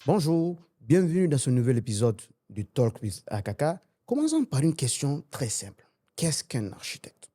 Bonjour, bienvenue dans ce nouvel épisode du Talk with Akaka. Commençons par une question très simple. Qu'est-ce qu'un architecte?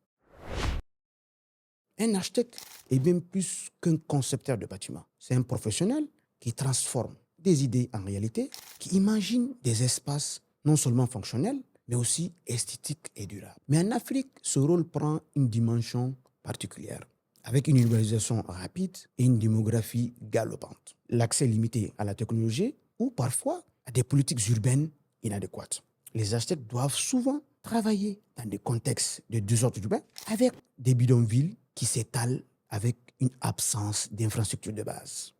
Un architecte est bien plus qu'un concepteur de bâtiments. C'est un professionnel qui transforme des idées en réalité, qui imagine des espaces non seulement fonctionnels, mais aussi esthétiques et durables. Mais en Afrique, ce rôle prend une dimension particulière, avec une urbanisation rapide et une démographie galopante. L'accès limité à la technologie ou parfois à des politiques urbaines inadéquates. Les architectes doivent souvent travailler dans des contextes de désordre urbain avec des bidonvilles qui s'étalent avec une absence d'infrastructures de base.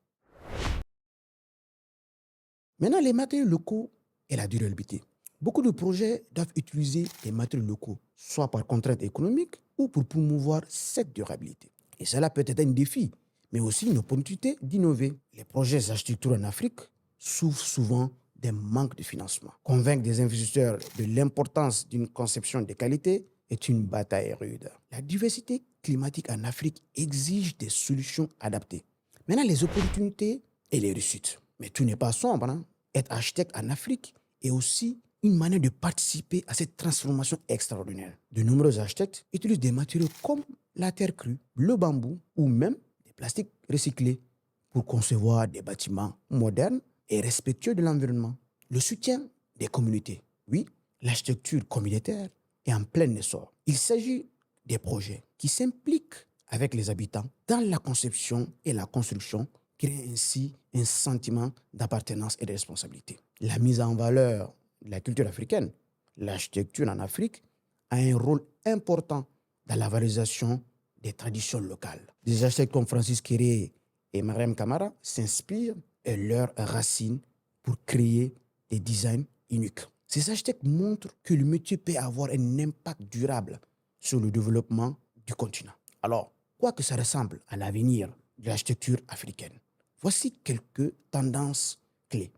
Maintenant, les matériaux locaux et la durabilité. Beaucoup de projets doivent utiliser des matériaux locaux, soit par contrainte économique ou pour promouvoir cette durabilité. Et cela peut être un défi, mais aussi une opportunité d'innover. Les projets d'architecture en Afrique souffrent souvent d'un manque de financement. Convaincre des investisseurs de l'importance d'une conception de qualité est une bataille rude. La diversité climatique en Afrique exige des solutions adaptées. Maintenant, les opportunités et les réussites. Mais tout n'est pas sombre, hein? Être architecte en Afrique est aussi une manière de participer à cette transformation extraordinaire. De nombreux architectes utilisent des matériaux comme la terre crue, le bambou ou même des plastiques recyclés pour concevoir des bâtiments modernes et respectueux de l'environnement. Le soutien des communautés. Oui, l'architecture communautaire est en plein essor. Il s'agit des projets qui s'impliquent avec les habitants dans la conception et la construction, créant ainsi un sentiment d'appartenance et de responsabilité. La mise en valeur de la culture africaine, l'architecture en Afrique a un rôle important dans la valorisation des traditions locales. Des architectes comme Francis Kéré et Mariam Kamara s'inspirent et leurs racines pour créer des designs uniques. Ces architectes montrent que le métier peut avoir un impact durable sur le développement du continent. Alors, quoi que ça ressemble à l'avenir de l'architecture africaine, voici quelques tendances clés.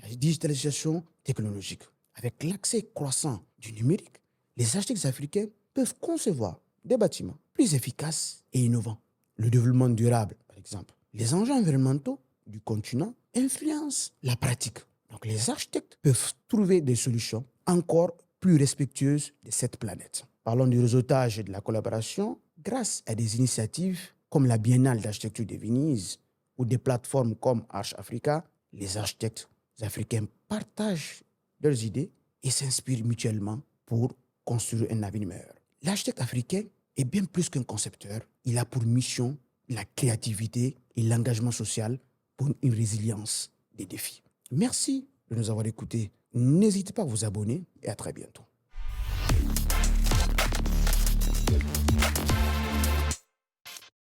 La digitalisation technologique. Avec l'accès croissant du numérique, les architectes africains peuvent concevoir des bâtiments plus efficaces et innovants. Le développement durable, par exemple. Les enjeux environnementaux du continent influencent la pratique. Donc les architectes peuvent trouver des solutions encore plus respectueuses de cette planète. Parlons du réseautage et de la collaboration grâce à des initiatives comme la Biennale d'architecture de Venise ou des plateformes comme Arch Africa. Les architectes africains partagent leurs idées et s'inspirent mutuellement pour construire un avenir meilleur. L'architecte africain est bien plus qu'un concepteur. Il a pour mission la créativité et l'engagement social pour une résilience des défis. Merci de nous avoir écoutés. N'hésitez pas à vous abonner et à très bientôt.